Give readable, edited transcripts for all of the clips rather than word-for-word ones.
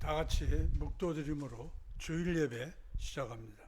다 같이 묵도드림으로 주일 예배 시작합니다.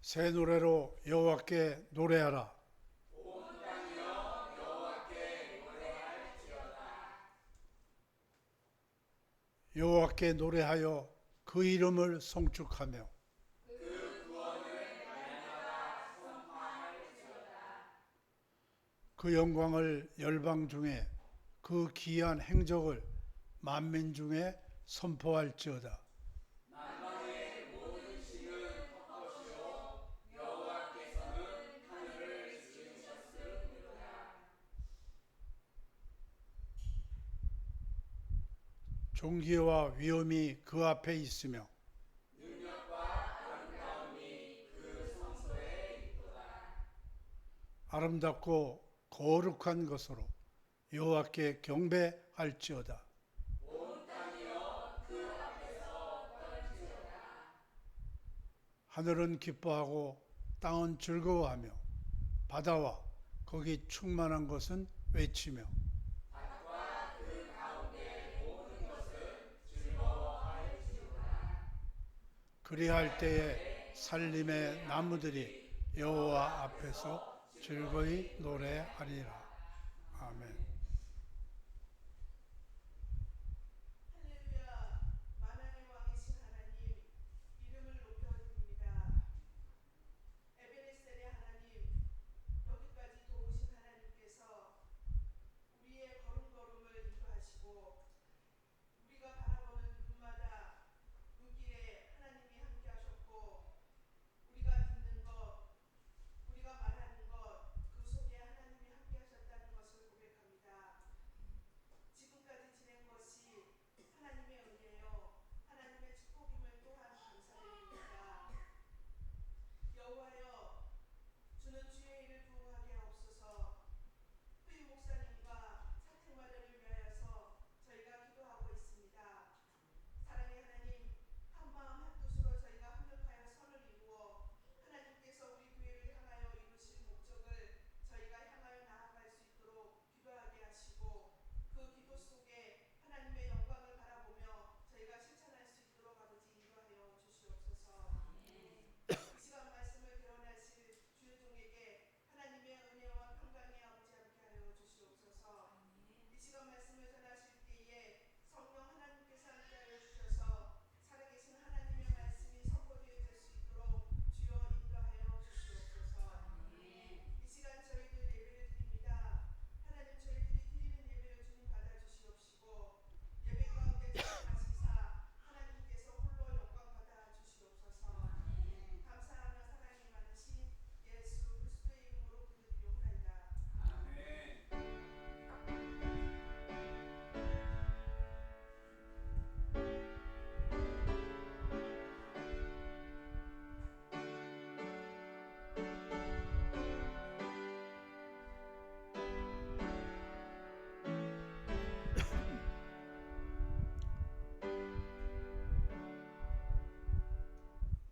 새 노래로 여호와께 노래하라. 여호와께 노래하여 그 이름을 송축하며 그 영광을 열방 중에 그 기이한 행적을 만민 중에 선포할지어다. 존귀와 위엄이 그 앞에 있으며 아름답고 거룩한 것으로 여호와께 경배할지어다. 하늘은 기뻐하고 땅은 즐거워하며 바다와 거기 충만한 것은 외치며 그리할 때에 살림의 나무들이 여호와 앞에서 즐거이 노래하리라. 아멘. 우리가 말하는 것, 그 속에 하나님이 함께 하셨다는 것을 고백합니다.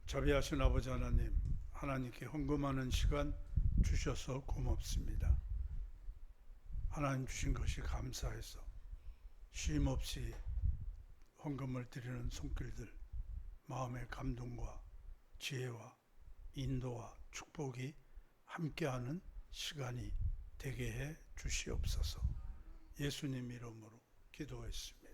자비하신 아버지 하나님, 하나님께 헌금하는 시간 주셔서 고맙습니다. 하나님 주신 것이 감사해서 쉼없이 헌금을 드리는 손길들, 마음의 감동과 지혜와 인도와 축복이 함께하는 시간이 되게 해 주시옵소서. 예수님 이름으로 기도했습니다.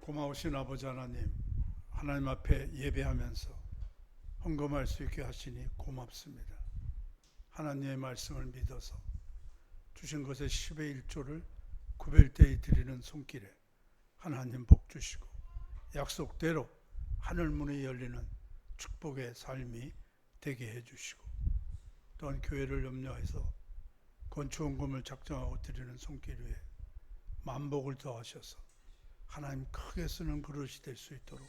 고마우신 아버지 하나님, 하나님 앞에 예배하면서 헌금할 수 있게 하시니 고맙습니다. 하나님의 말씀을 믿어서 주신 것의 10의 1조를 구별되이 드리는 손길에 하나님 복 주시고 약속대로 하늘문이 열리는 축복의 삶이 되게 해주시고, 또한 교회를 염려해서 건축헌금을 작정하고 드리는 손길 위에 만복을 더하셔서 하나님 크게 쓰는 그릇이 될 수 있도록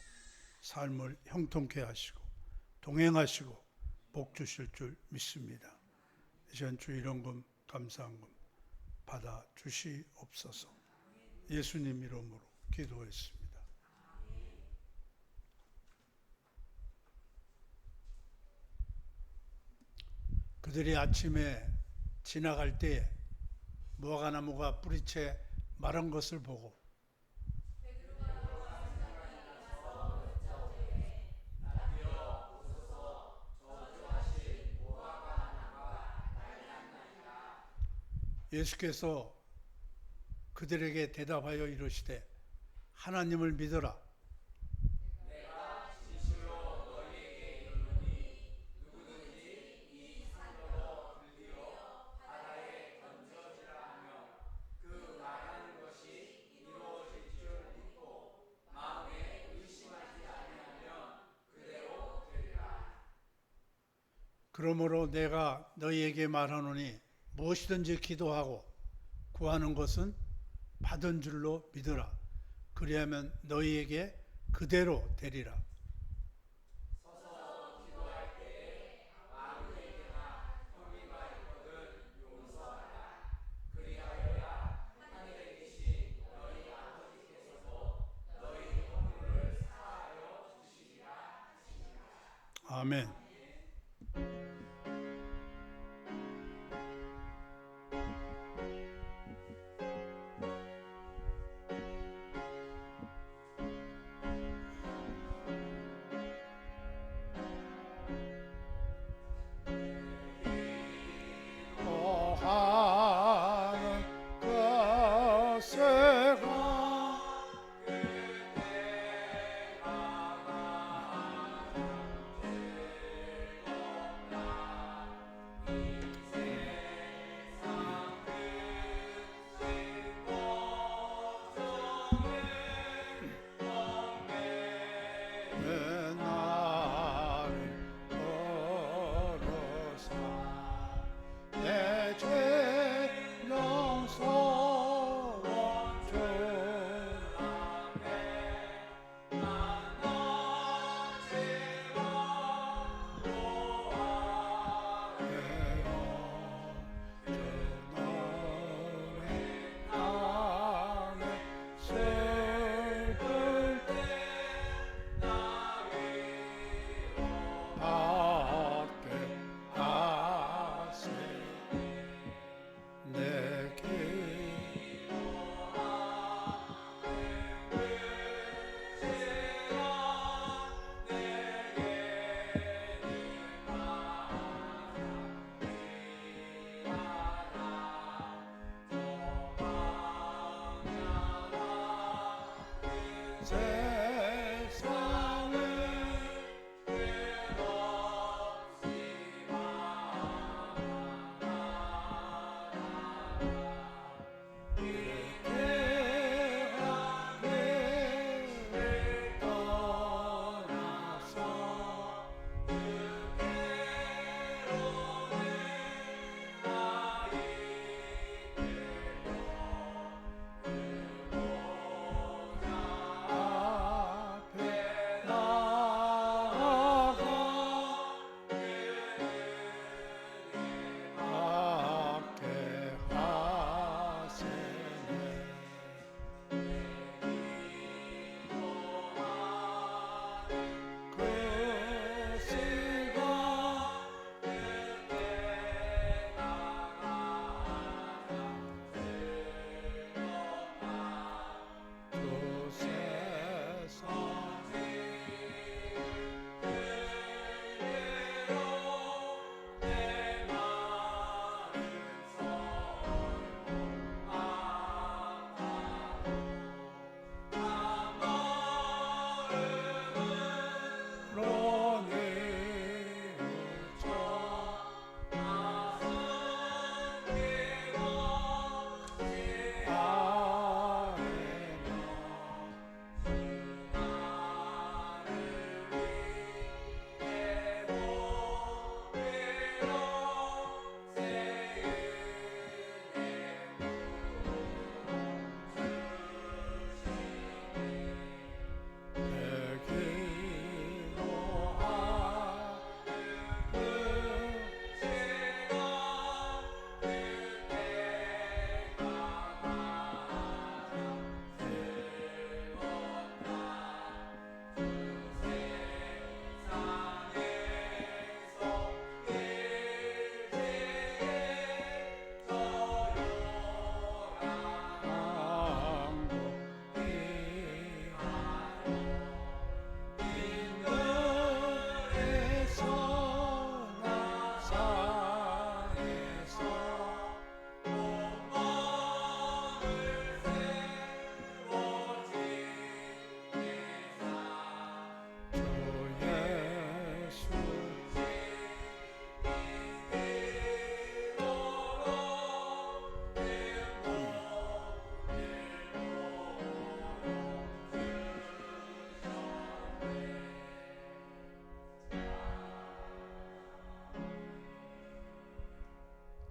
삶을 형통케 하시고 동행하시고 복 주실 줄 믿습니다. 이 시간 주일헌금 감사헌금 받아 주시옵소서. 예수님 이름으로 기도했습니다. 그들이 아침에 지나갈 때에 무화과나무가 뿌리채 마른 것을 보고 예수께서 그들에게 대답하여 이르시되 하나님을 믿어라. 그러므로 내가 너희에게 말하노니 무엇이든지 기도하고 구하는 것은 받은 줄로 믿으라. 그리하면 너희에게 그대로 되리라. 아멘.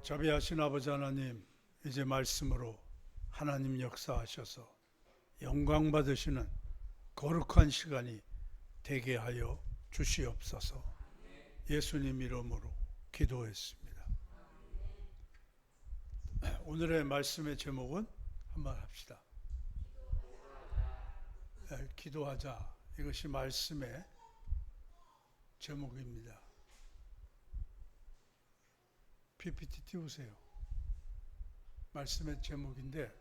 자비하신 아버지 하나님, 이제 말씀으로 하나님 역사하셔서 영광 받으시는 거룩한 시간이 되게 하여 주시옵소서. 예수님 이름으로 기도했습니다. 오늘의 말씀의 제목은 한번 합시다. 기도하자. 이것이 말씀의 제목입니다. PPT 띄우세요. 말씀의 제목인데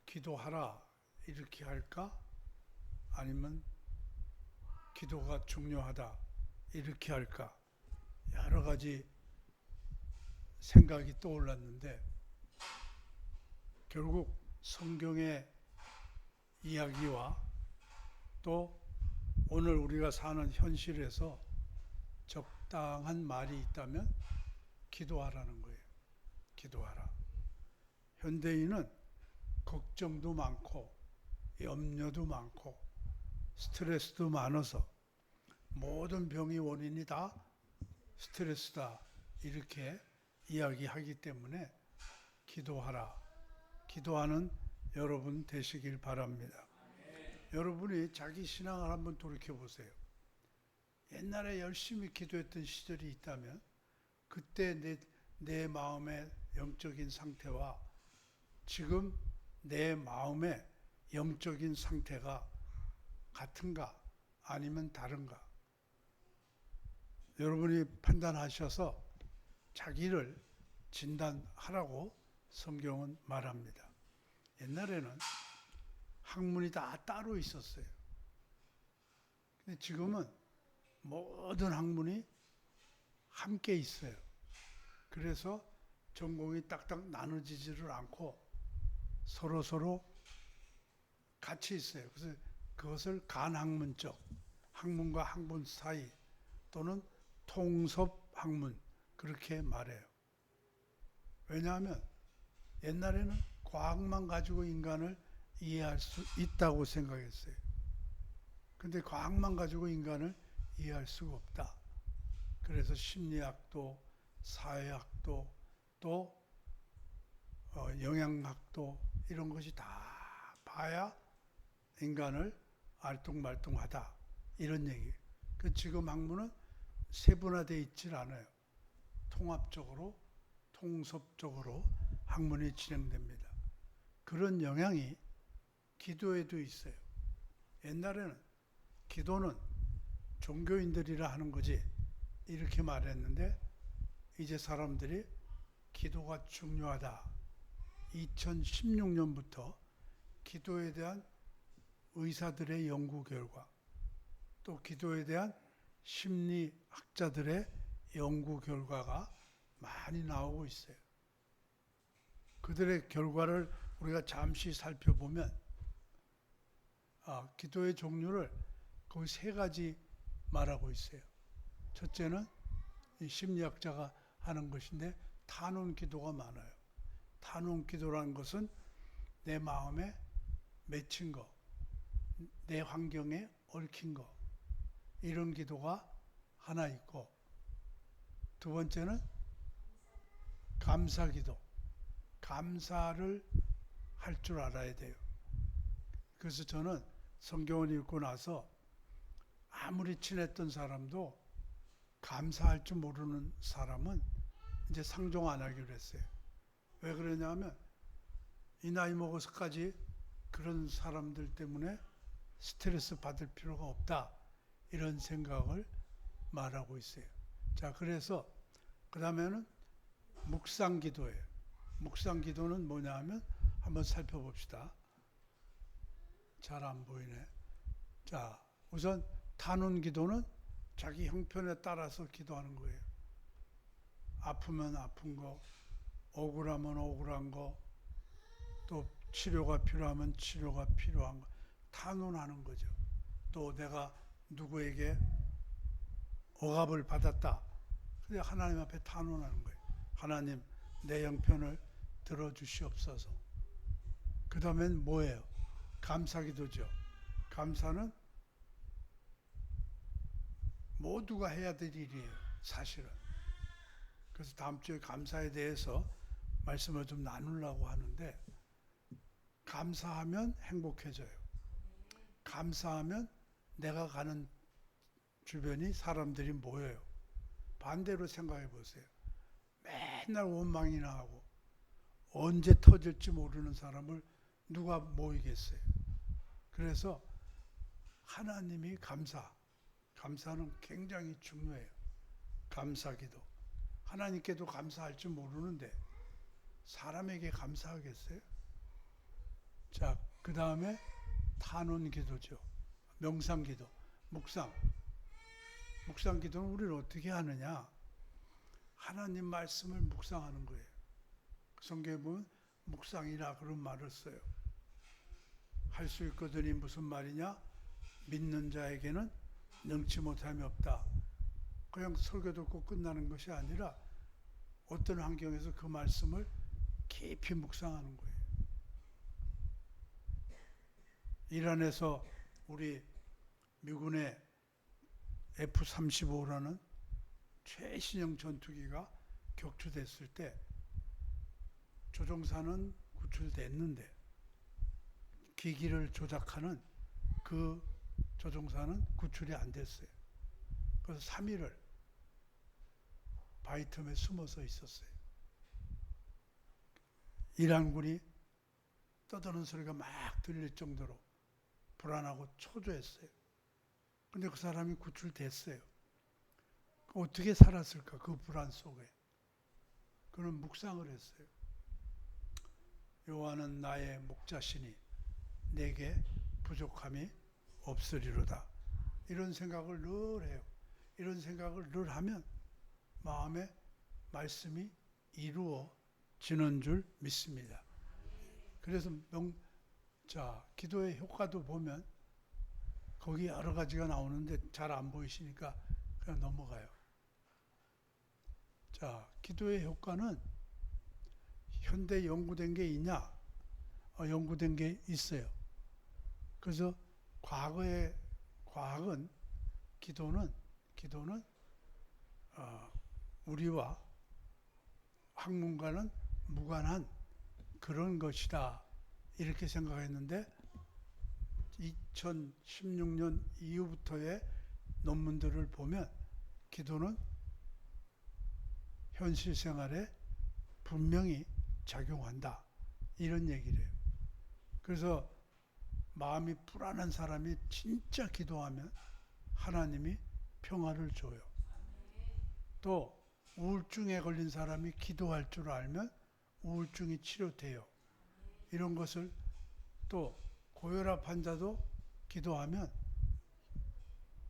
기도하라 이렇게 할까? 아니면 기도가 중요하다 이렇게 할까? 여러 가지 생각이 떠올랐는데 결국 성경의 이야기와 또 오늘 우리가 사는 현실에서 적당한 말이 있다면 기도하라는 거예요. 기도하라. 현대인은 걱정도 많고 염려도 많고 스트레스도 많아서 모든 병의 원인이 다 스트레스다 이렇게 이야기하기 때문에 기도하라. 기도하는 여러분 되시길 바랍니다. 여러분이 자기 신앙을 한번 돌이켜 보세요. 옛날에 열심히 기도했던 시절이 있다면 그때 내 마음의 영적인 상태와 지금 내 마음의 영적인 상태가 같은가 아니면 다른가? 여러분이 판단하셔서 자기를 진단하라고 성경은 말합니다. 옛날에는 학문이 다 따로 있었어요. 근데 지금은 모든 학문이 함께 있어요. 그래서 전공이 딱딱 나눠지지를 않고 서로 같이 있어요. 그래서 그것을 간학문적, 학문과 학문 사이 또는 통섭학문 그렇게 말해요. 왜냐하면 옛날에는 과학만 가지고 인간을 이해할 수 있다고 생각했어요. 근데 과학만 가지고 인간을 이해할 수가 없다. 그래서 심리학도 사회학도 또 영양학도 이런 것이 다 봐야 인간을 알뚱말뚱하다 이런 얘기예요. 지금 학문은 세분화되어 있질 않아요. 통합적으로 통섭적으로 학문이 진행됩니다. 그런 영향이 기도에도 있어요. 옛날에는 기도는 종교인들이라 하는 거지 이렇게 말했는데 이제 사람들이 기도가 중요하다. 2016년부터 기도에 대한 의사들의 연구 결과 또 기도에 대한 심리학자들의 연구 결과가 많이 나오고 있어요. 그들의 결과를 우리가 잠시 살펴보면 기도의 종류를 거의 세 가지 말하고 있어요. 첫째는 이 심리학자가 하는 것인데 탄원 기도가 많아요. 탄원 기도라는 것은 내 마음에 맺힌 거, 내 환경에 얽힌 거 이런 기도가 하나 있고 두 번째는 감사 기도. 감사를 할 줄 알아야 돼요. 그래서 저는 성경을 읽고 나서 아무리 친했던 사람도 감사할 줄 모르는 사람은 이제 상종 안 하기로 했어요. 왜 그러냐면 이 나이 먹어서까지 그런 사람들 때문에 스트레스 받을 필요가 없다. 이런 생각을 말하고 있어요. 자, 그래서 그 다음에는 묵상 기도예요. 묵상 기도는 뭐냐 하면 한번 살펴봅시다. 잘 안 보이네. 자, 우선 탄원 기도는 자기 형편에 따라서 기도하는 거예요. 아프면 아픈 거, 억울하면 억울한 거, 또 치료가 필요하면 치료가 필요한 거, 탄원하는 거죠. 또 내가 누구에게 억압을 받았다. 그래 하나님 앞에 탄원하는 거예요. 하나님, 내 형편을 들어주시옵소서. 그 다음엔 뭐예요? 감사기도죠. 감사는 모두가 해야 될 일이에요. 사실은 그래서 다음 주에 감사에 대해서 말씀을 좀 나누려고 하는데, 감사하면 행복해져요. 감사하면 내가 가는 주변이 사람들이 모여요. 반대로 생각해 보세요. 맨날 원망이나 하고 언제 터질지 모르는 사람을 누가 모이겠어요. 그래서 하나님이 감사는 굉장히 중요해요. 감사기도. 하나님께도 감사할 줄 모르는데 사람에게 감사하겠어요? 자, 그 다음에 탄원기도죠. 명상기도, 묵상기도는 우리를 어떻게 하느냐? 하나님 말씀을 묵상하는 거예요. 성경에 보면 묵상이라 그런 말을 써요. 할 수 있거든이 무슨 말이냐? 믿는 자에게는 능치 못함이 없다. 그냥 설교 듣고 끝나는 것이 아니라 어떤 환경에서 그 말씀을 깊이 묵상하는 거예요. 이란에서 우리 미군의 F-35라는 최신형 전투기가 격추됐을 때 조종사는 구출됐는데 기기를 조작하는 그 조종사는 구출이 안 됐어요. 그래서 3일을 바이텀에 숨어서 있었어요. 이란군이 떠드는 소리가 막 들릴 정도로 불안하고 초조했어요. 근데 그 사람이 구출됐어요. 어떻게 살았을까? 그 불안 속에. 그는 묵상을 했어요. 여호와는 나의 목자시니 내게 부족함이 없으리로다. 이런 생각을 늘 해요. 이런 생각을 늘 하면 마음에 말씀이 이루어지는 줄 믿습니다. 그래서 기도의 효과도 보면 거기 여러 가지가 나오는데 잘 안 보이시니까 그냥 넘어가요. 자, 기도의 효과는 현대 연구된 게 있냐? 연구된 게 있어요. 그래서 과학은 기도는 우리와 학문과는 무관한 그런 것이다. 이렇게 생각했는데 2016년 이후부터의 논문들을 보면 기도는 현실 생활에 분명히 작용한다. 이런 얘기를 해요. 그래서 마음이 불안한 사람이 진짜 기도하면 하나님이 평화를 줘요. 또 우울증에 걸린 사람이 기도할 줄 알면 우울증이 치료돼요. 이런 것을 또 고혈압 환자도 기도하면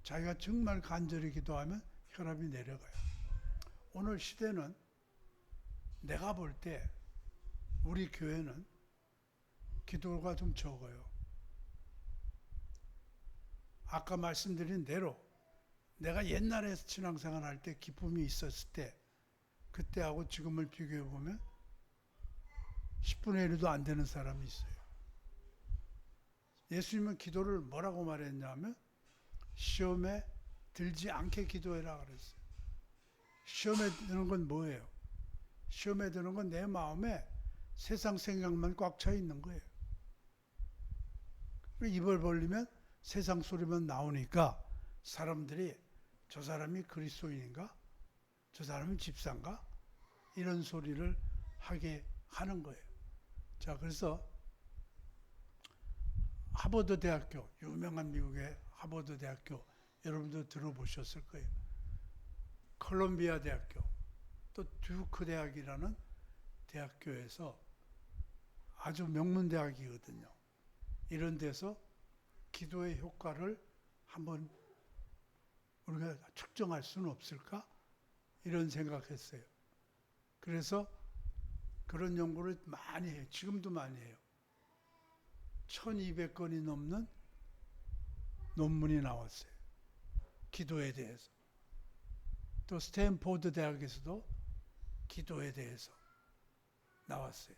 자기가 정말 간절히 기도하면 혈압이 내려가요. 오늘 시대는 내가 볼 때 우리 교회는 기도가 좀 적어요. 아까 말씀드린 대로 내가 옛날에 신앙생활 할 때 기쁨이 있었을 때 그때하고 지금을 비교해 보면 10분의 1도 안 되는 사람이 있어요. 예수님은 기도를 뭐라고 말했냐면 시험에 들지 않게 기도해라 그랬어요. 시험에 드는 건 뭐예요? 시험에 드는 건 내 마음에 세상 생각만 꽉 차 있는 거예요. 입을 벌리면 세상 소리만 나오니까 사람들이 저 사람이 그리스도인인가? 저 사람은 집사인가? 이런 소리를 하게 하는 거예요. 자, 그래서 하버드 대학교, 유명한 미국의 하버드 대학교, 여러분도 들어보셨을 거예요. 콜롬비아 대학교, 또 듀크 대학이라는 대학교에서 아주 명문 대학이거든요. 이런 데서 기도의 효과를 한번 우리가 측정할 수는 없을까? 이런 생각했어요. 그래서 그런 연구를 많이 해요. 지금도 많이 해요. 1200건이 넘는 논문이 나왔어요. 기도에 대해서. 또 스탠포드 대학에서도 기도에 대해서 나왔어요.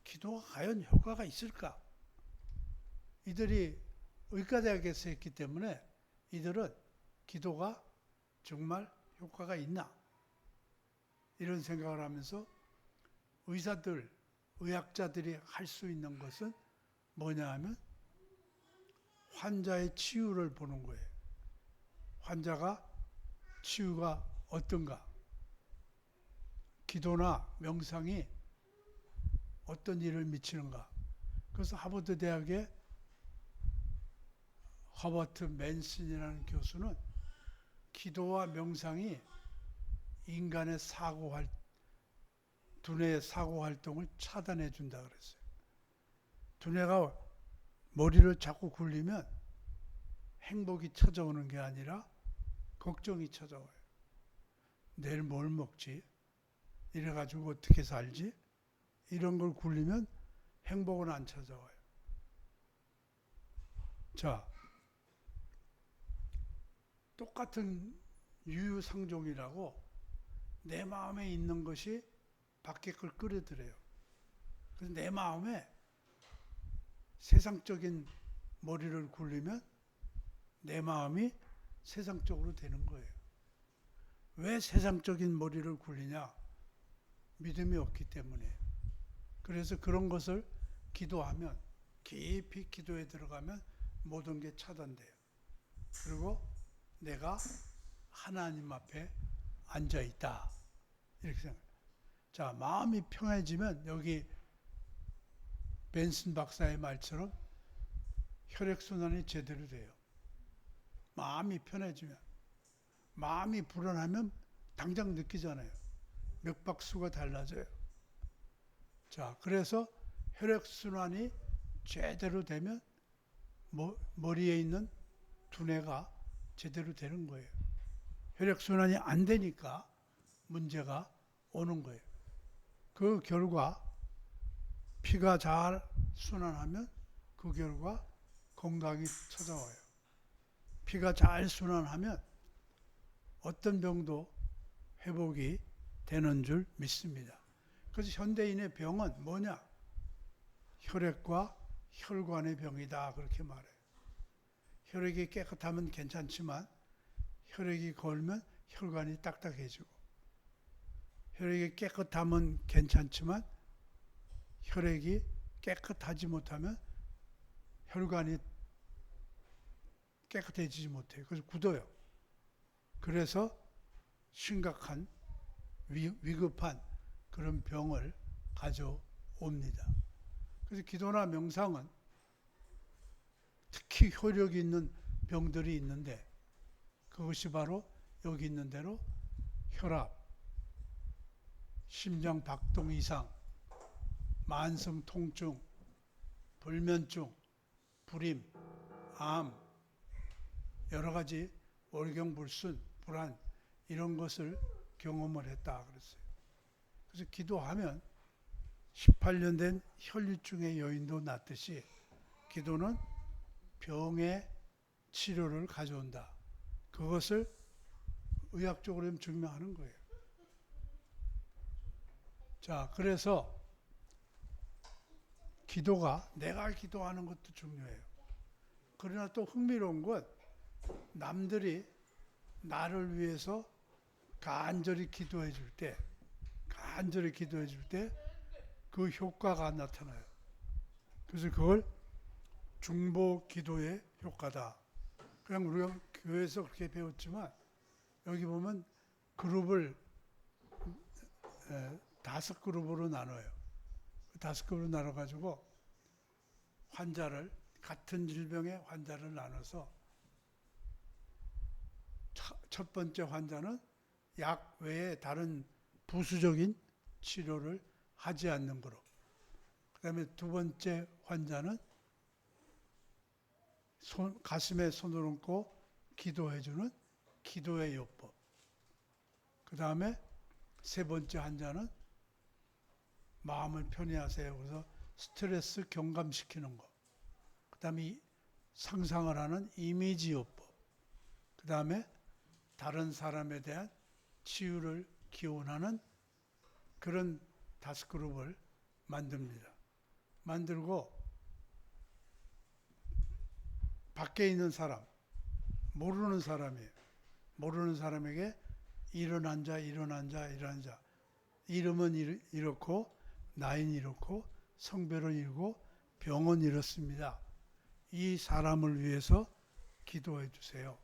기도가 과연 효과가 있을까? 이들이 의과대학에서 했기 때문에 이들은 기도가 정말 효과가 있나? 이런 생각을 하면서 의사들, 의학자들이 할 수 있는 것은 뭐냐 하면 환자의 치유를 보는 거예요. 환자가 치유가 어떤가? 기도나 명상이 어떤 일을 미치는가? 그래서 하버드 대학의 허버트 맨슨이라는 교수는 기도와 명상이 인간의 두뇌의 사고 활동을 차단해 준다 그랬어요. 두뇌가 머리를 자꾸 굴리면 행복이 찾아오는 게 아니라 걱정이 찾아와요. 내일 뭘 먹지? 이래가지고 어떻게 살지? 이런 걸 굴리면 행복은 안 찾아와요. 자, 똑같은 유유상종이라고 내 마음에 있는 것이 밖에 걸 끌어들여요. 그래서 내 마음에 세상적인 머리를 굴리면 내 마음이 세상적으로 되는 거예요. 왜 세상적인 머리를 굴리냐? 믿음이 없기 때문에. 그래서 그런 것을 기도하면, 깊이 기도에 들어가면 모든 게 차단돼요. 그리고 내가 하나님 앞에 앉아 있다. 이렇게 생각해요. 자, 마음이 평해지면 여기 벤슨 박사의 말처럼 혈액순환이 제대로 돼요. 마음이 편해지면. 마음이 불안하면 당장 느끼잖아요. 맥박수가 달라져요. 자, 그래서 혈액순환이 제대로 되면 머리에 있는 두뇌가 제대로 되는 거예요. 혈액순환이 안 되니까 문제가 오는 거예요. 그 결과 피가 잘 순환하면 그 결과 건강이 찾아와요. 피가 잘 순환하면 어떤 병도 회복이 되는 줄 믿습니다. 그래서 현대인의 병은 뭐냐? 혈액과 혈관의 병이다 그렇게 말해요. 혈액이 깨끗하면 괜찮지만 혈액이 걸면 혈관이 딱딱해지고 혈액이 깨끗하면 괜찮지만 혈액이 깨끗하지 못하면 혈관이 깨끗해지지 못해요. 그래서 굳어요. 그래서 심각한 위급한 그런 병을 가져옵니다. 그래서 기도나 명상은 특히 효력이 있는 병들이 있는데 그것이 바로 여기 있는 대로 혈압, 심장 박동 이상, 만성 통증, 불면증, 불임, 암, 여러 가지 월경불순, 불안 이런 것을 경험을 했다 그랬어요. 그래서 기도하면 18년 된 혈류증의 여인도 낫듯이 기도는 병의 치료를 가져온다. 그것을 의학적으로 증명하는 거예요. 자, 그래서 기도가 내가 기도하는 것도 중요해요. 그러나 또 흥미로운 건 남들이 나를 위해서 간절히 기도해 줄 때 그 효과가 나타나요. 그래서 그걸 중보 기도의 효과다. 그냥 우리가 교회에서 그렇게 배웠지만 여기 보면 그룹을 5그룹으로 나눠요. 5그룹으로 나눠가지고 같은 질병의 환자를 나눠서 첫 번째 환자는 약 외에 다른 부수적인 치료를 하지 않는 그룹. 그 다음에 두 번째 환자는 가슴에 손을 얹고 기도해주는 기도의 요법. 그 다음에 세 번째 환자는 마음을 편히 하세요. 그래서 스트레스 경감시키는 거. 그 다음에 상상을 하는 이미지 요법. 그 다음에 다른 사람에 대한 치유를 기원하는 그런 5그룹을 만듭니다. 만들고 밖에 있는 사람, 모르는 사람이에요. 모르는 사람에게 일어난 자, 이름은 이렇고 나이는 이렇고 성별은 이렇고 병은 이렇습니다. 이 사람을 위해서 기도해 주세요.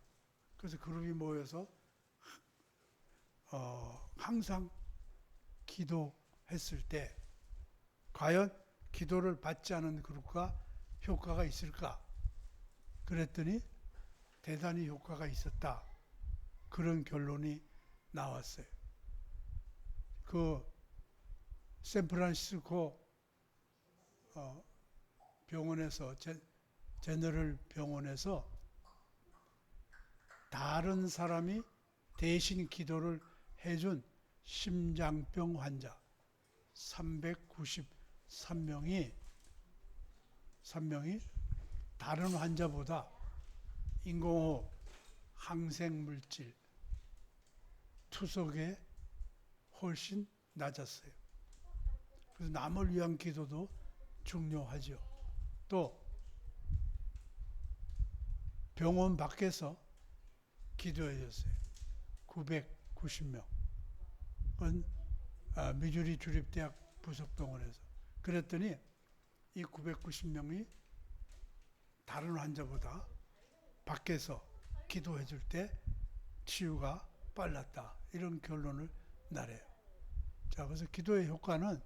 그래서 그룹이 모여서 항상 기도했을 때 과연 기도를 받지 않은 그룹과 효과가 있을까? 그랬더니 대단히 효과가 있었다. 그런 결론이 나왔어요. 그 샌프란시스코 병원에서 제너럴 병원에서 다른 사람이 대신 기도를 해준 심장병 환자 393명이 다른 환자보다 인공호흡, 항생물질 투석에 훨씬 낮았어요. 그래서 남을 위한 기도도 중요하죠. 또 병원 밖에서 기도해 줬어요. 990명. 그건 미주리 주립대학 부속병원에서. 그랬더니 이 990명이 다른 환자보다 밖에서 기도해 줄 때 치유가 빨랐다. 이런 결론을 내려요. 자, 그래서 기도의 효과는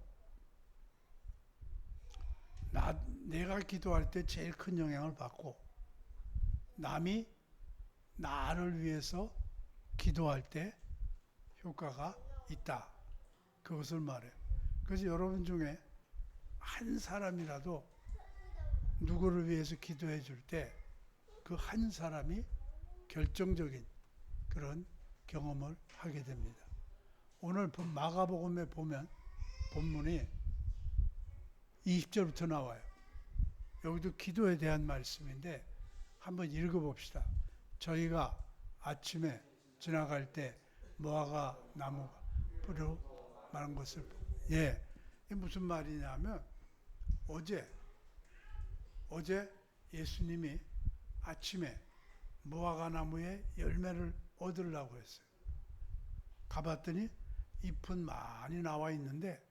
내가 기도할 때 제일 큰 영향을 받고 남이 나를 위해서 기도할 때 효과가 있다. 그것을 말해요. 그래서 여러분 중에 한 사람이라도 누구를 위해서 기도해 줄 때 그 한 사람이 결정적인 그런 경험을 하게 됩니다. 오늘 마가복음에 보면 본문이 20절부터 나와요. 여기도 기도에 대한 말씀인데 한번 읽어봅시다. 저희가 아침에 지나갈 때 무화과 나무가 뿌려 마른 것을 이게 무슨 말이냐면 어제 예수님이 아침에 무화과 나무에 열매를 얻으려고 했어요. 가봤더니 잎은 많이 나와 있는데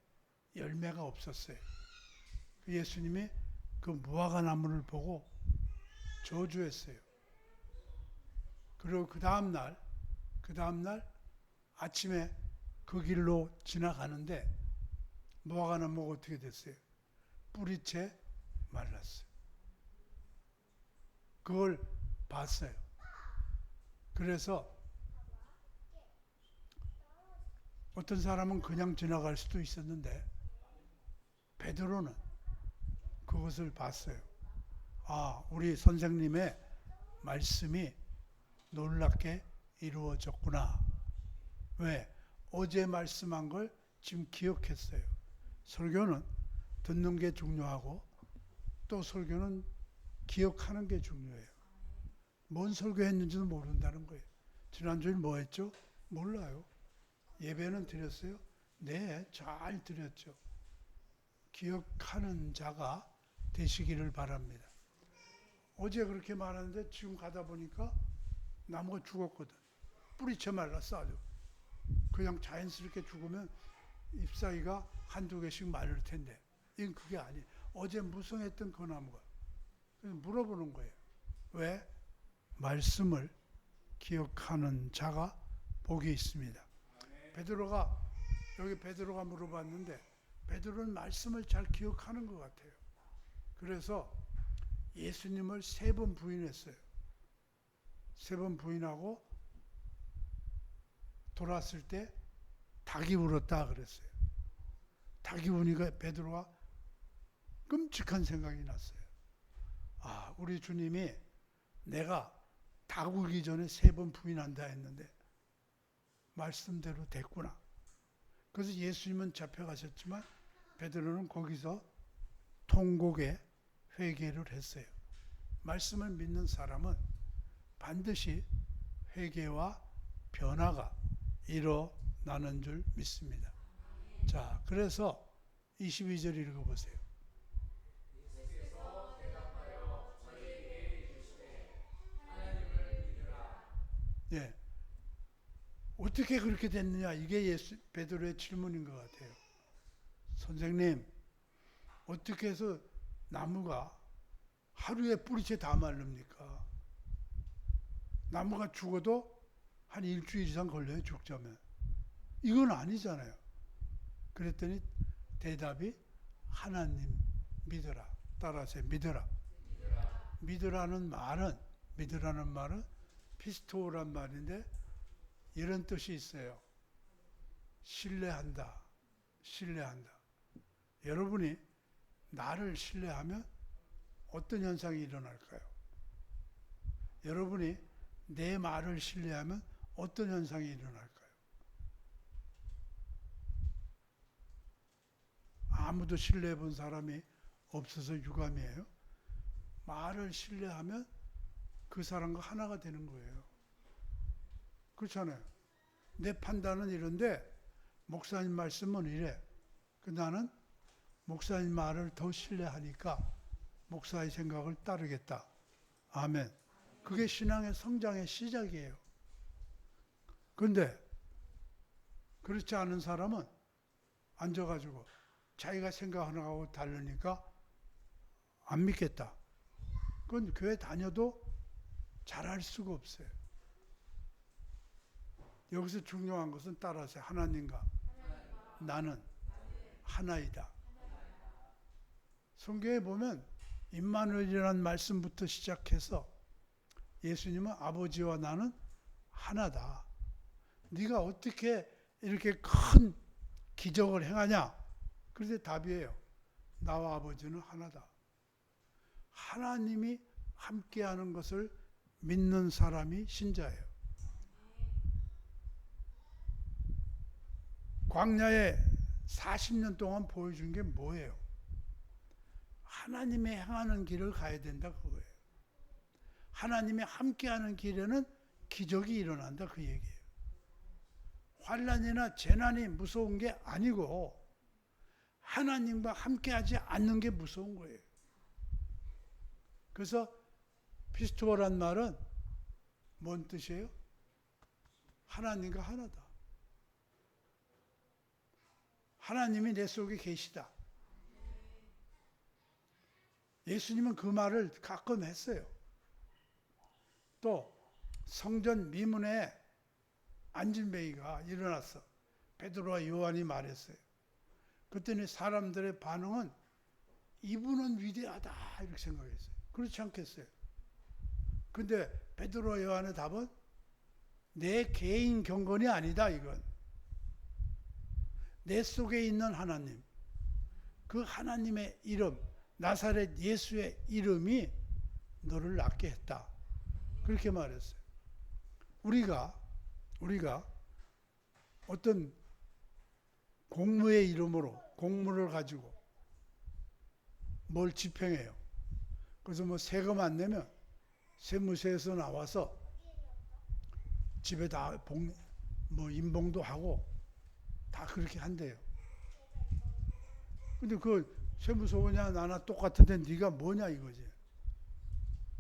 열매가 없었어요. 예수님이 그 무화과 나무를 보고 저주했어요. 그리고 그 다음날 아침에 그 길로 지나가는데 무화과 나무가 어떻게 됐어요? 뿌리채 말랐어요. 그걸 봤어요. 그래서 어떤 사람은 그냥 지나갈 수도 있었는데 베드로는 그것을 봤어요. 아, 우리 선생님의 말씀이 놀랍게 이루어졌구나. 왜? 어제 말씀한 걸 지금 기억했어요. 설교는 듣는 게 중요하고 또 설교는 기억하는 게 중요해요. 뭔 설교했는지도 모른다는 거예요. 지난주에 뭐 했죠? 몰라요. 예배는 드렸어요? 네, 잘 드렸죠. 기억하는 자가 되시기를 바랍니다. 어제 그렇게 말하는데 지금 가다 보니까 나무가 죽었거든. 뿌리채 말랐어 아주. 그냥 자연스럽게 죽으면 잎사귀가 한두 개씩 마를 텐데 이건 그게 아니에요. 어제 무성했던 그 나무가. 그래서 물어보는 거예요. 왜? 말씀을 기억하는 자가 복이 있습니다. 베드로가 물어봤는데 베드로는 말씀을 잘 기억하는 것 같아요. 그래서 예수님을 3번 부인했어요. 3번 부인하고 돌아왔을 때 닭이 울었다 그랬어요. 닭이 우니까 베드로가 끔찍한 생각이 났어요. 아, 우리 주님이 내가 닭 울기 전에 3번 부인한다 했는데 말씀대로 됐구나. 그래서 예수님은 잡혀가셨지만 베드로는 거기서 통곡의 회개를 했어요. 말씀을 믿는 사람은 반드시 회개와 변화가 일어나는 줄 믿습니다. 자, 그래서 22절 읽어보세요. 예. 어떻게 그렇게 됐느냐? 이게 베드로의 질문인 것 같아요. 선생님, 어떻게 해서 나무가 하루에 뿌리채 다 마릅니까? 나무가 죽어도 한 일주일 이상 걸려요, 죽자면. 이건 아니잖아요. 그랬더니 대답이 하나님 믿어라. 따라서 믿어라. 믿으라는 말은 피스토란 말인데 이런 뜻이 있어요. 신뢰한다. 여러분이 나를 신뢰하면 어떤 현상이 일어날까요? 여러분이 내 말을 신뢰하면 어떤 현상이 일어날까요? 아무도 신뢰해 본 사람이 없어서 유감이에요. 말을 신뢰하면 그 사람과 하나가 되는 거예요. 그렇잖아요. 내 판단은 이런데 목사님 말씀은 이래. 나는 목사님 말을 더 신뢰하니까 목사의 생각을 따르겠다. 아멘. 그게 신앙의 성장의 시작이에요. 그런데 그렇지 않은 사람은 앉아가지고 자기가 생각하는 거하고 다르니까 안 믿겠다. 그건 교회 다녀도 잘할 수가 없어요. 여기서 중요한 것은 따라서 하나님과 나는 하나이다. 성경에 보면 임마누엘이라는 말씀부터 시작해서 예수님은 아버지와 나는 하나다. 네가 어떻게 이렇게 큰 기적을 행하냐? 그런데 답이에요. 나와 아버지는 하나다. 하나님이 함께하는 것을 믿는 사람이 신자예요. 광야에 40년 동안 보여준 게 뭐예요? 하나님이 행하는 길을 가야 된다 그거예요. 하나님이 함께하는 길에는 기적이 일어난다 그 얘기예요. 환난이나 재난이 무서운 게 아니고 하나님과 함께하지 않는 게 무서운 거예요. 그래서 피스토란 말은 뭔 뜻이에요? 하나님과 하나다. 하나님이 내 속에 계시다. 예수님은 그 말을 가끔 했어요. 또 성전 미문에 안진뱅이가 일어났어. 베드로와 요한이 말했어요. 그랬더니 사람들의 반응은 이분은 위대하다 이렇게 생각했어요. 그렇지 않겠어요? 근데 베드로와 요한의 답은 내 개인 경건이 아니다 이건. 내 속에 있는 하나님, 그 하나님의 이름, 나사렛 예수의 이름이 너를 낫게 했다. 그렇게 말했어요. 우리가 어떤 공무의 이름으로 공무를 가지고 뭘 집행해요. 그래서 뭐 세금 안 내면 세무서에서 나와서 집에 다 인봉도 하고 다 그렇게 한대요. 근데 그 세무서냐 나나 똑같은데 네가 뭐냐 이거지.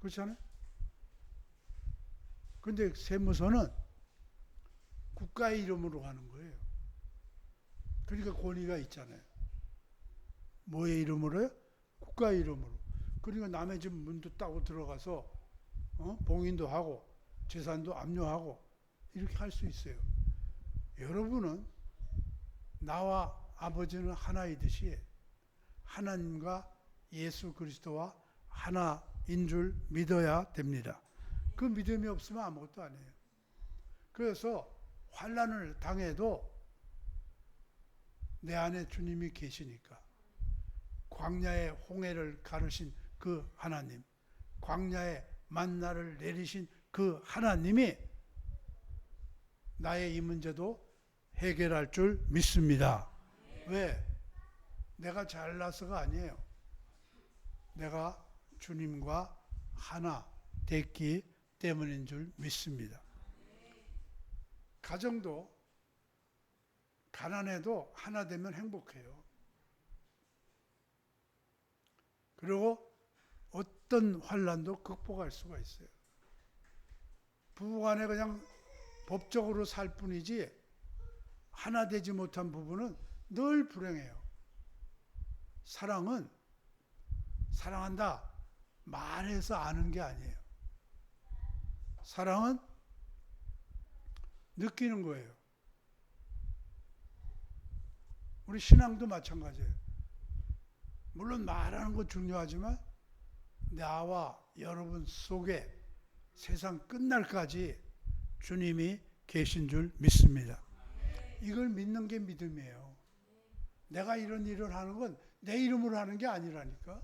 그렇잖아요? 근데 세무서는 국가의 이름으로 하는 거예요. 그러니까 권위가 있잖아요. 뭐의 이름으로요? 국가의 이름으로. 그러니까 남의 집 문도 따고 들어가서 봉인도 하고 재산도 압류하고 이렇게 할 수 있어요. 여러분은 나와 아버지는 하나이듯이 하나님과 예수 그리스도와 하나인 줄 믿어야 됩니다. 그 믿음이 없으면 아무것도 아니에요. 그래서 환난을 당해도 내 안에 주님이 계시니까 광야의 홍해를 가르신 그 하나님, 광야에 만나를 내리신 그 하나님이 나의 이 문제도 해결할 줄 믿습니다. 왜? 내가 잘나서가 아니에요. 내가 주님과 하나 됐기 때문인 줄 믿습니다. 가정도 가난해도 하나 되면 행복해요. 그리고 어떤 환난도 극복할 수가 있어요. 부부간에 그냥 법적으로 살 뿐이지 하나 되지 못한 부분은 늘 불행해요. 사랑은 사랑한다 말해서 아는 게 아니에요. 사랑은 느끼는 거예요. 우리 신앙도 마찬가지예요. 물론 말하는 거 중요하지만 나와 여러분 속에 세상 끝날까지 주님이 계신 줄 믿습니다. 이걸 믿는 게 믿음이에요. 내가 이런 일을 하는 건 내 이름으로 하는 게 아니라니까.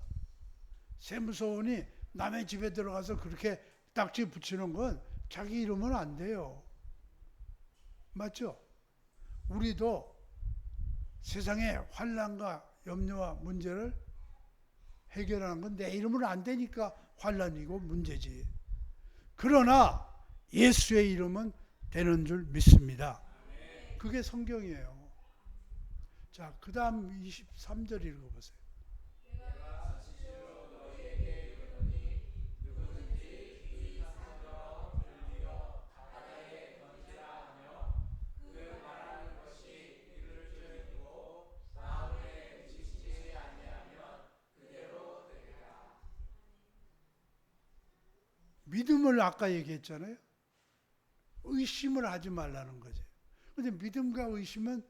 세무서원이 남의 집에 들어가서 그렇게 딱지 붙이는 건 자기 이름은 안 돼요. 맞죠? 우리도 세상의 환난과 염려와 문제를 해결하는 건 내 이름으로 안 되니까 환난이고 문제지. 그러나 예수의 이름은 되는 줄 믿습니다. 그게 성경이에요. 자, 그 다음 23절 읽어보세요. 믿음을 아까 얘기했잖아요. 의심을 하지 말라는 거지. 근데 믿음과 의심은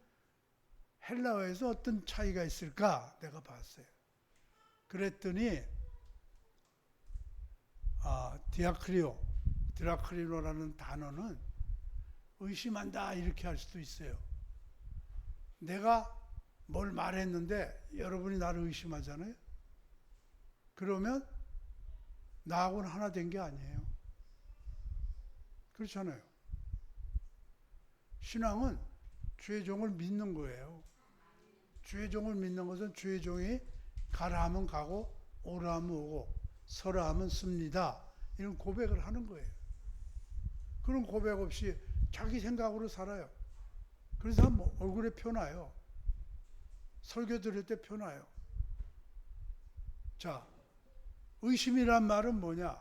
헬라어에서 어떤 차이가 있을까? 내가 봤어요. 그랬더니 디아크리노라는 단어는 의심한다 이렇게 할 수도 있어요. 내가 뭘 말했는데 여러분이 나를 의심하잖아요. 그러면 나하고는 하나 된 게 아니에요. 그렇잖아요. 신앙은 주의 종을 믿는 거예요. 주의 종을 믿는 것은 주의 종이 가라 하면 가고 오라 하면 오고 서라 하면 씁니다. 이런 고백을 하는 거예요. 그런 고백 없이 자기 생각으로 살아요. 그래서 얼굴에 펴놔요. 설교 들을 때 펴놔요. 자, 의심이란 말은 뭐냐?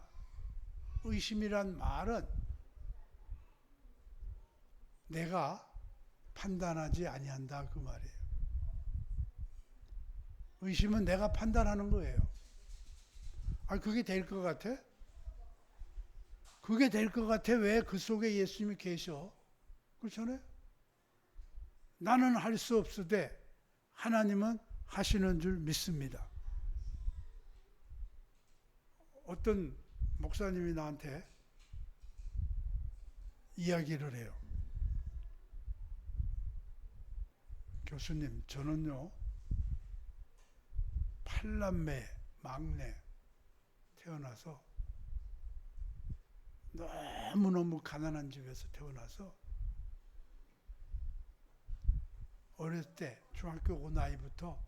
의심이란 말은 내가 판단하지 아니한다 그 말이에요. 의심은 내가 판단하는 거예요. 그게 될 것 같아? 그게 될 것 같아? 왜 그 속에 예수님이 계셔? 그렇잖아요? 나는 할 수 없으되 하나님은 하시는 줄 믿습니다. 어떤 목사님이 나한테 이야기를 해요. 교수님, 저는요 8남매 막내 태어나서 너무너무 가난한 집에서 태어나서 어렸을 때 중학교 온 나이부터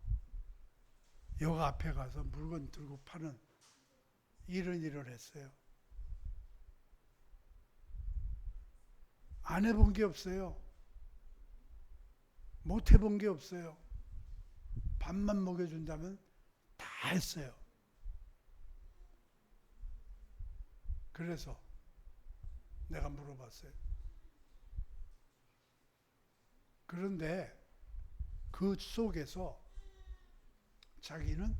역 앞에 가서 물건 들고 파는 이런 일을 했어요. 안 해본 게 없어요. 못 해본 게 없어요. 밥만 먹여준다면 다 했어요. 그래서 내가 물어봤어요. 그런데 그 속에서 자기는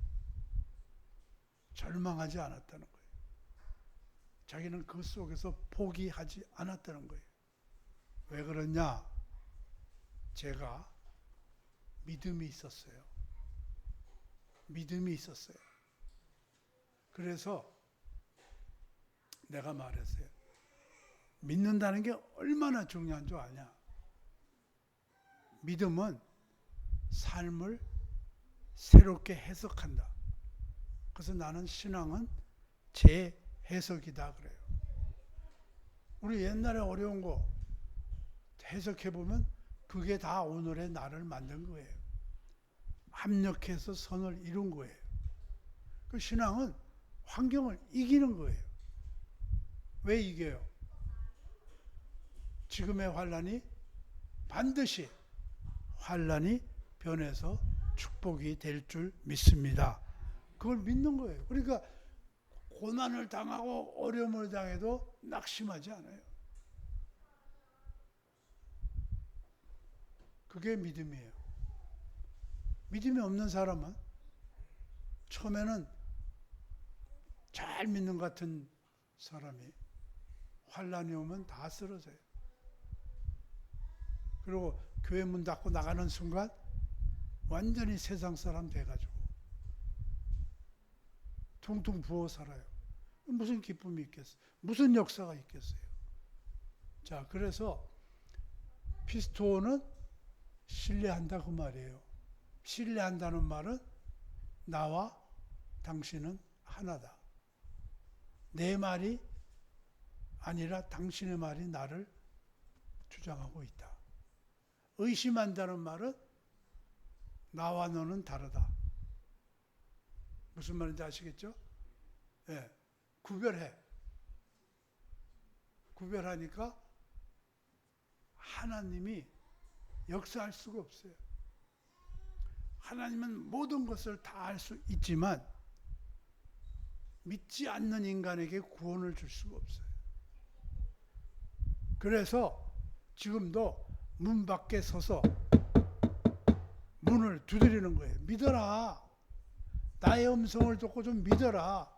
절망하지 않았다는 거예요. 자기는 그 속에서 포기하지 않았다는 거예요. 왜 그러냐? 제가 믿음이 있었어요. 믿음이 있었어요. 그래서 내가 말했어요. 믿는다는 게 얼마나 중요한 줄 아냐? 믿음은 삶을 새롭게 해석한다. 그래서 나는 신앙은 재해석이다 그래요. 우리 옛날에 어려운 거 해석해보면 그게 다 오늘의 나를 만든 거예요. 합력해서 선을 이룬 거예요. 그 신앙은 환경을 이기는 거예요. 왜 이겨요? 지금의 환난이 반드시 환난이 변해서 축복이 될 줄 믿습니다. 그걸 믿는 거예요. 그러니까 고난을 당하고 어려움을 당해도 낙심하지 않아요. 그게 믿음이에요. 믿음이 없는 사람은 처음에는 잘 믿는 것 같은 사람이 환란이 오면 다 쓰러져요. 그리고 교회 문 닫고 나가는 순간 완전히 세상 사람 돼가지고 퉁퉁 부어 살아요. 무슨 기쁨이 있겠어요? 무슨 역사가 있겠어요? 자, 그래서 피스토는 신뢰한다 그 말이에요. 신뢰한다는 말은 나와 당신은 하나다. 내 말이 아니라 당신의 말이 나를 주장하고 있다. 의심한다는 말은 나와 너는 다르다. 무슨 말인지 아시겠죠? 예, 구별해. 구별하니까 하나님이 역사할 수가 없어요. 하나님은 모든 것을 다 알 수 있지만 믿지 않는 인간에게 구원을 줄 수가 없어요. 그래서 지금도 문 밖에 서서 문을 두드리는 거예요. 믿어라. 나의 음성을 듣고 좀 믿어라.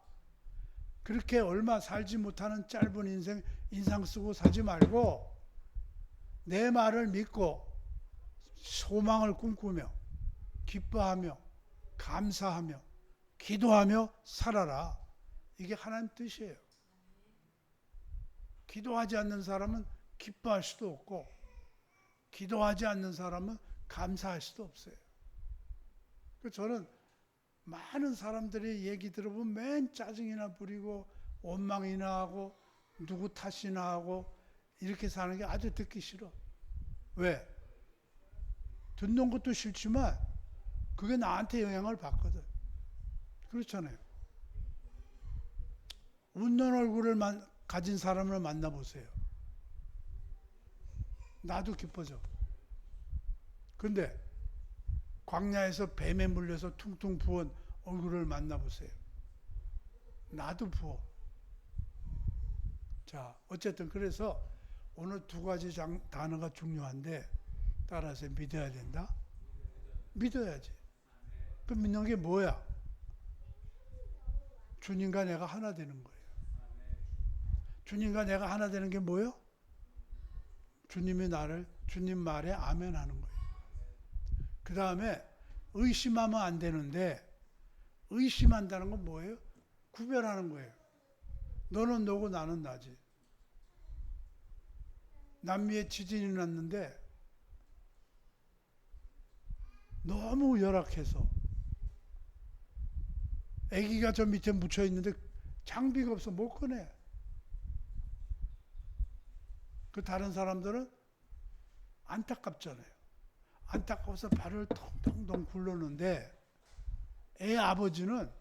그렇게 얼마 살지 못하는 짧은 인상 쓰고 사지 말고 내 말을 믿고 소망을 꿈꾸며 기뻐하며 감사하며 기도하며 살아라. 이게 하나님 뜻이에요. 기도하지 않는 사람은 기뻐할 수도 없고 기도하지 않는 사람은 감사할 수도 없어요. 저는 많은 사람들이 얘기 들어보면 맨 짜증이나 부리고 원망이나 하고 누구 탓이나 하고 이렇게 사는 게 아주 듣기 싫어. 왜? 듣는 것도 싫지만 그게 나한테 영향을 받거든. 그렇잖아요. 웃는 얼굴을 가진 사람을 만나보세요. 나도 기뻐져. 근데 광야에서 뱀에 물려서 퉁퉁 부은 얼굴을 만나보세요. 나도 부어. 자, 어쨌든 그래서 오늘 두 가지 단어가 중요한데 따라서 믿어야 된다? 믿어야지. 그 믿는 게 뭐야? 주님과 내가 하나 되는 거예요. 주님과 내가 하나 되는 게 뭐예요? 주님이 주님 말에 아멘 하는 거예요. 그 다음에 의심하면 안 되는데 의심한다는 건 뭐예요? 구별하는 거예요. 너는 너고 나는 나지. 남미에 지진이 났는데 너무 열악해서 아기가 저 밑에 묻혀 있는데 장비가 없어 못 꺼내. 그 다른 사람들은 안타깝잖아요. 안타까워서 발을 텅텅텅 굴렀는데 애 아버지는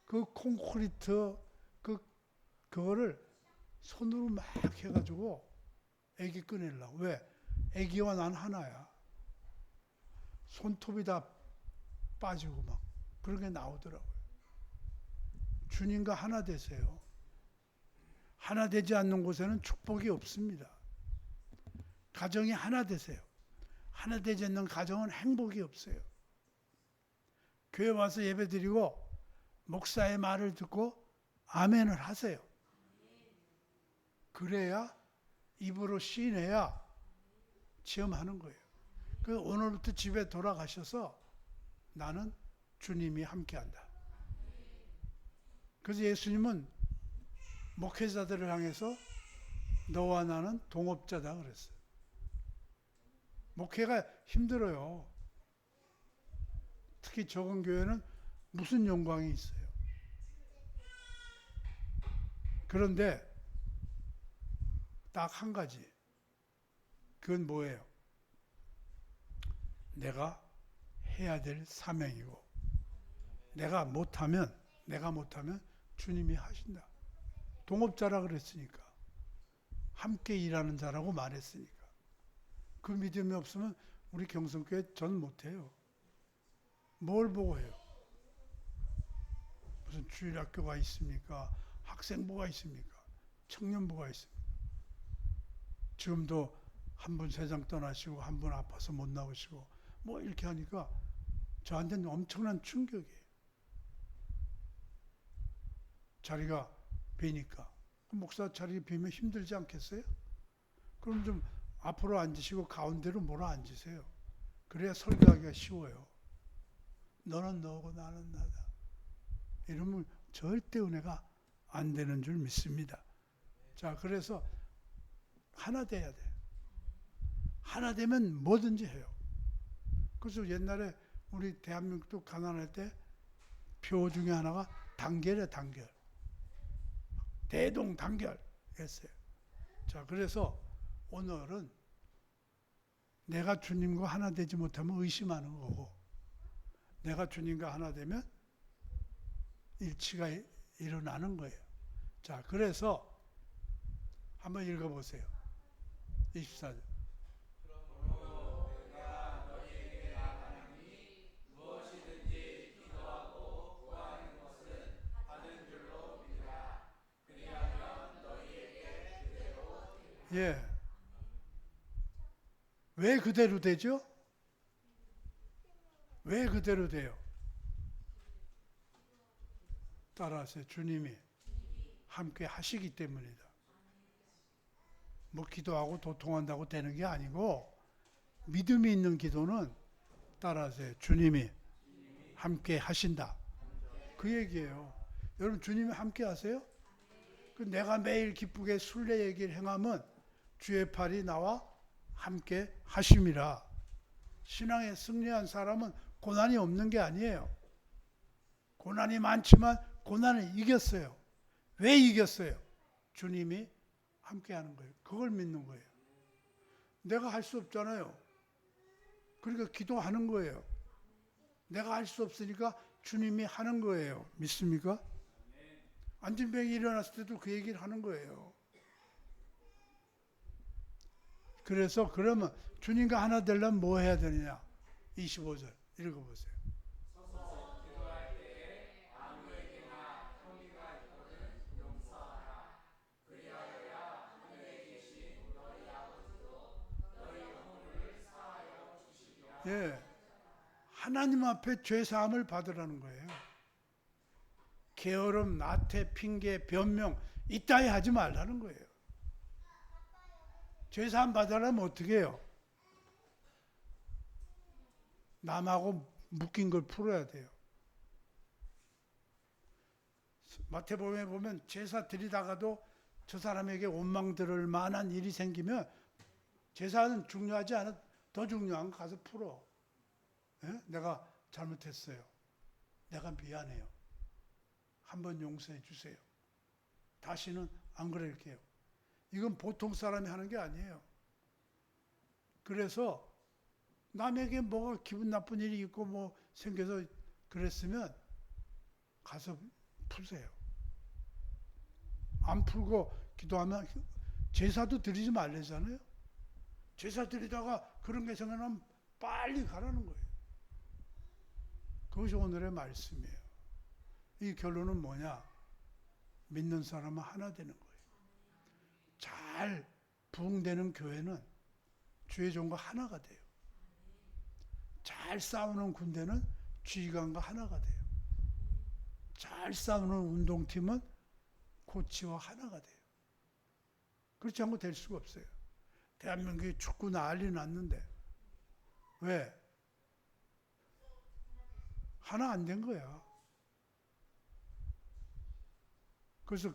그 콘크리트 그거를 손으로 막 해가지고 애기 꺼내려고. 왜? 애기와 난 하나야. 손톱이 다 빠지고 막 그런 게 나오더라고요. 주님과 하나 되세요. 하나 되지 않는 곳에는 축복이 없습니다. 가정이 하나 되세요. 하나 되지 않는 가정은 행복이 없어요. 교회 와서 예배 드리고 목사의 말을 듣고 아멘을 하세요. 그래야 입으로 시인해야 체험하는 거예요. 그 오늘부터 집에 돌아가셔서 나는 주님이 함께한다. 그래서 예수님은 목회자들을 향해서 너와 나는 동업자다 그랬어요. 목회가 힘들어요. 특히 적은 교회는 무슨 영광이 있어요. 그런데 딱 한 가지. 그건 뭐예요? 내가 해야 될 사명이고 내가 못하면 주님이 하신다. 동업자라 그랬으니까. 함께 일하는 자라고 말했으니까. 그 믿음이 없으면 우리 경성교회 전 못해요. 뭘 보고 해요? 무슨 주일학교가 있습니까? 학생부가 있습니까? 청년부가 있습니까? 지금도 한 분 세상 떠나시고 한 분 아파서 못 나오시고 뭐 이렇게 하니까 저한테는 엄청난 충격이에요. 자리가 비니까. 목사 자리 비면 힘들지 않겠어요? 그럼 좀 앞으로 앉으시고 가운데로 몰아 앉으세요. 그래야 설교하기가 쉬워요. 너는 너고 나는 나다. 이러면 절대 은혜가 안 되는 줄 믿습니다. 자, 그래서 하나 돼야 돼. 하나 되면 뭐든지 해요. 그래서 옛날에 우리 대한민국도 가난할 때 표 중에 하나가 단결이에요, 단결. 대동단결 했어요. 자, 그래서 오늘은 내가 주님과 하나 되지 못하면 의심하는 거고, 내가 주님과 하나 되면 일치가 일어나는 거예요. 자, 그래서 한번 읽어보세요. 24절. 예. 왜 그대로 되죠? 왜 그대로 돼요? 따라하세요. 주님이 함께 하시기 때문이다. 뭐 기도하고 도통한다고 되는 게 아니고 믿음이 있는 기도는 따라하세요. 주님이 함께 하신다. 그 얘기예요. 여러분 주님이 함께 하세요? 내가 매일 기쁘게 순례 얘기를 행하면 주의 팔이 나와 함께 하심이라. 신앙에 승리한 사람은 고난이 없는 게 아니에요. 고난이 많지만 고난을 이겼어요. 왜 이겼어요? 주님이 함께 하는 거예요. 그걸 믿는 거예요. 내가 할 수 없잖아요. 그러니까 기도하는 거예요. 내가 할 수 없으니까 주님이 하는 거예요. 믿습니까? 안진병이 일어났을 때도 그 얘기를 하는 거예요. 그래서 그러면 주님과 하나 되려면 뭐 해야 되느냐? 25절 읽어보세요. 예, 하나님 앞에 죄사함을 받으라는 거예요. 게으름, 나태, 핑계, 변명 이따위 하지 말라는 거예요. 죄사함 받으려면 어떻게 해요? 남하고 묶인 걸 풀어야 돼요. 마태복음에 보면 제사 드리다가도 저 사람에게 원망 들을 만한 일이 생기면 제사는 중요하지 않아. 더 중요한 거 가서 풀어. 예? 내가 잘못했어요. 내가 미안해요. 한번 용서해 주세요. 다시는 안 그럴게요. 이건 보통 사람이 하는 게 아니에요. 그래서 남에게 뭐가 기분 나쁜 일이 있고 뭐 생겨서 그랬으면 가서 푸세요. 안 풀고 기도하면 제사도 드리지 말래잖아요. 제사 드리다가 그런 게 생각나면 빨리 가라는 거예요. 그것이 오늘의 말씀이에요. 이 결론은 뭐냐? 믿는 사람은 하나 되는 거예요. 잘 부흥되는 교회는 주의 종과 하나가 돼요. 잘 싸우는 군대는 지휘관과 하나가 돼요. 잘 싸우는 운동팀은 코치와 하나가 돼요. 그렇지 않고 될 수가 없어요. 대한민국이 축구 난리 났는데 왜? 하나 안 된 거야. 그래서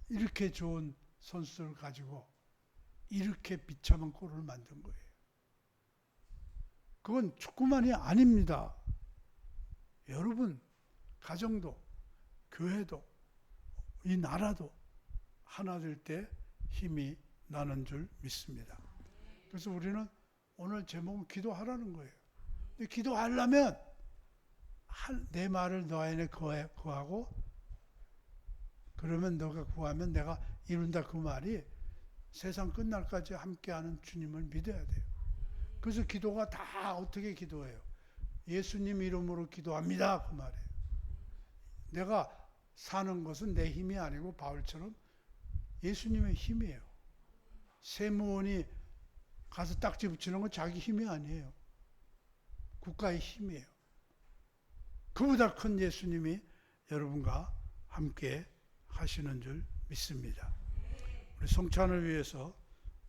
이렇게 좋은 선수를 가지고 이렇게 비참한 골을 만든 거예요. 그건 축구만이 아닙니다. 여러분, 가정도, 교회도, 이 나라도 하나 될 때 힘이 나는 줄 믿습니다. 그래서 우리는 오늘 제목은 기도하라는 거예요. 근데 기도하려면 내 말을 너 안에 거하고 그러면 너가 구하면 내가 이룬다 그 말이 세상 끝날까지 함께하는 주님을 믿어야 돼요. 그래서 기도가 다 어떻게 기도해요? 예수님 이름으로 기도합니다 그 말이에요. 내가 사는 것은 내 힘이 아니고 바울처럼 예수님의 힘이에요. 세무원이 가서 딱지 붙이는 건 자기 힘이 아니에요. 국가의 힘이에요. 그보다 큰 예수님이 여러분과 함께 하시는 줄 믿습니다. 우리 성찬을 위해서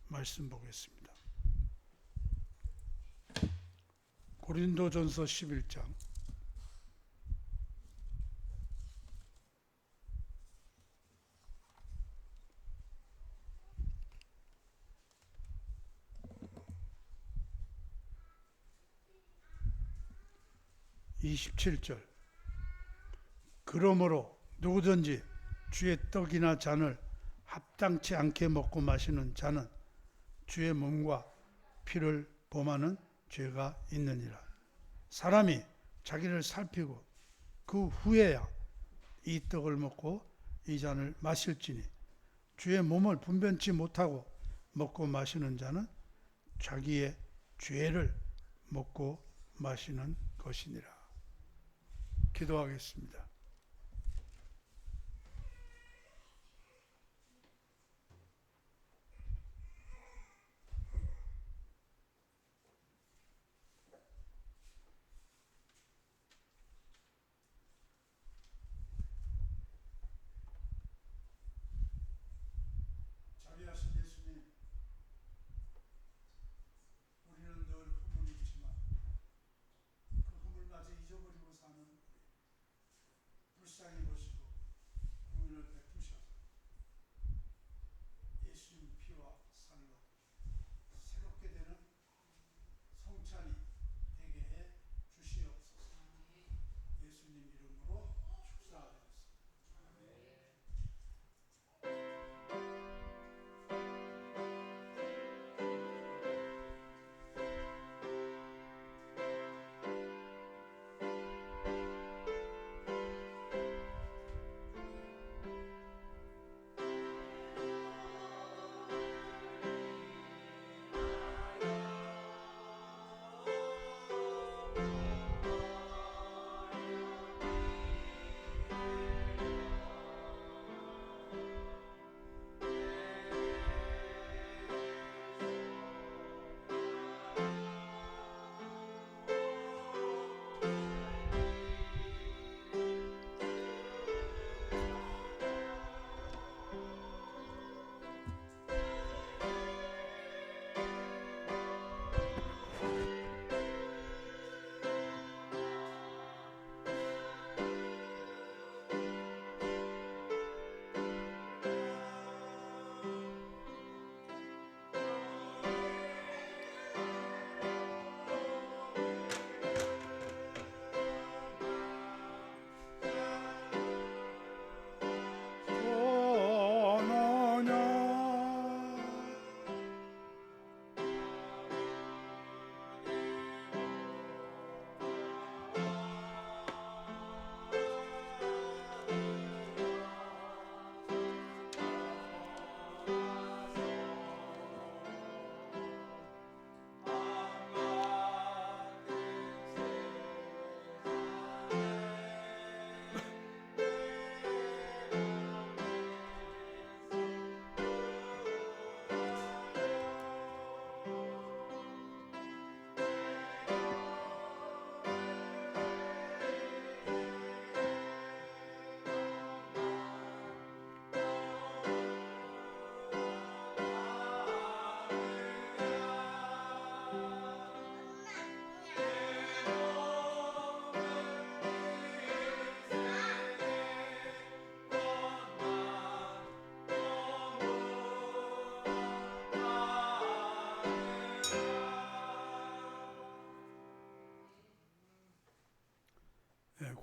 말씀 보겠습니다. 고린도전서 11장 27절. 그러므로 누구든지 주의 떡이나 잔을 합당치 않게 먹고 마시는 자는 주의 몸과 피를 범하는 죄가 있느니라. 사람이 자기를 살피고 그 후에야 이 떡을 먹고 이 잔을 마실지니 주의 몸을 분변치 못하고 먹고 마시는 자는 자기의 죄를 먹고 마시는 것이니라. 기도하겠습니다. 자비하신 예수님, 우리는 늘 허물이 있지만 그 허물마저 잊어버리고 사는 우리 불쌍히 보시고 구원을 베푸셔서 예수님 피와 살로 새롭게 되는 성찬이 되게 해 주시옵소서. 예수님 이름으로 축사하옵소서.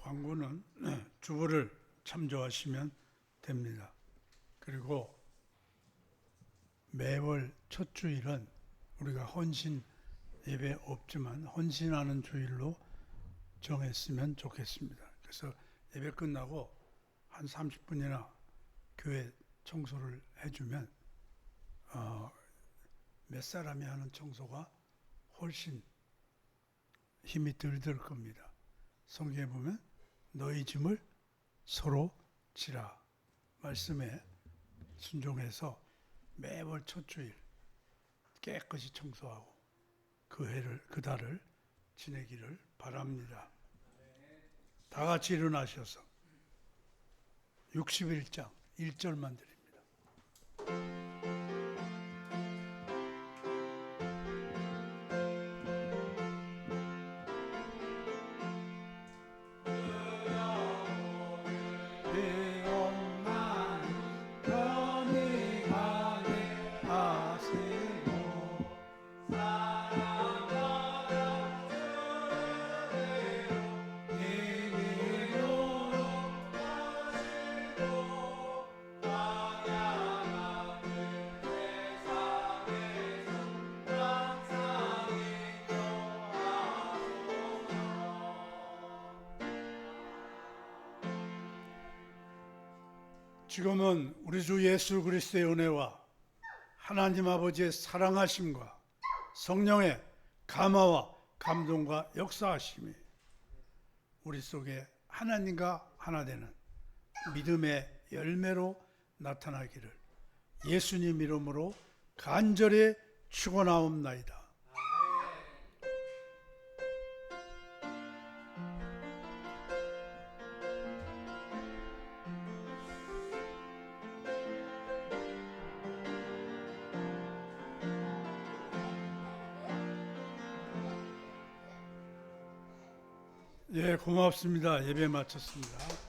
광고는 주보를 참조하시면 됩니다. 그리고 매월 첫 주일은 우리가 헌신 예배 없지만 헌신하는 주일로 정했으면 좋겠습니다. 그래서 예배 끝나고 한 30분이나 교회 청소를 해주면 몇 사람이 하는 청소가 훨씬 힘이 덜 들 겁니다. 성경에 보면 너희 짐을 서로 지라 말씀에 순종해서 매월 첫 주일 깨끗이 청소하고 그 달을 지내기를 바랍니다. 다 같이 일어나셔서 61장 1절만 드립니다. 지금은 우리 주 예수 그리스도의 은혜와 하나님 아버지의 사랑하심과 성령의 감화와 감동과 역사하심이 우리 속에 하나님과 하나 되는 믿음의 열매로 나타나기를 예수님 이름으로 간절히 축원하옵나이다. 예, 고맙습니다. 예배 마쳤습니다.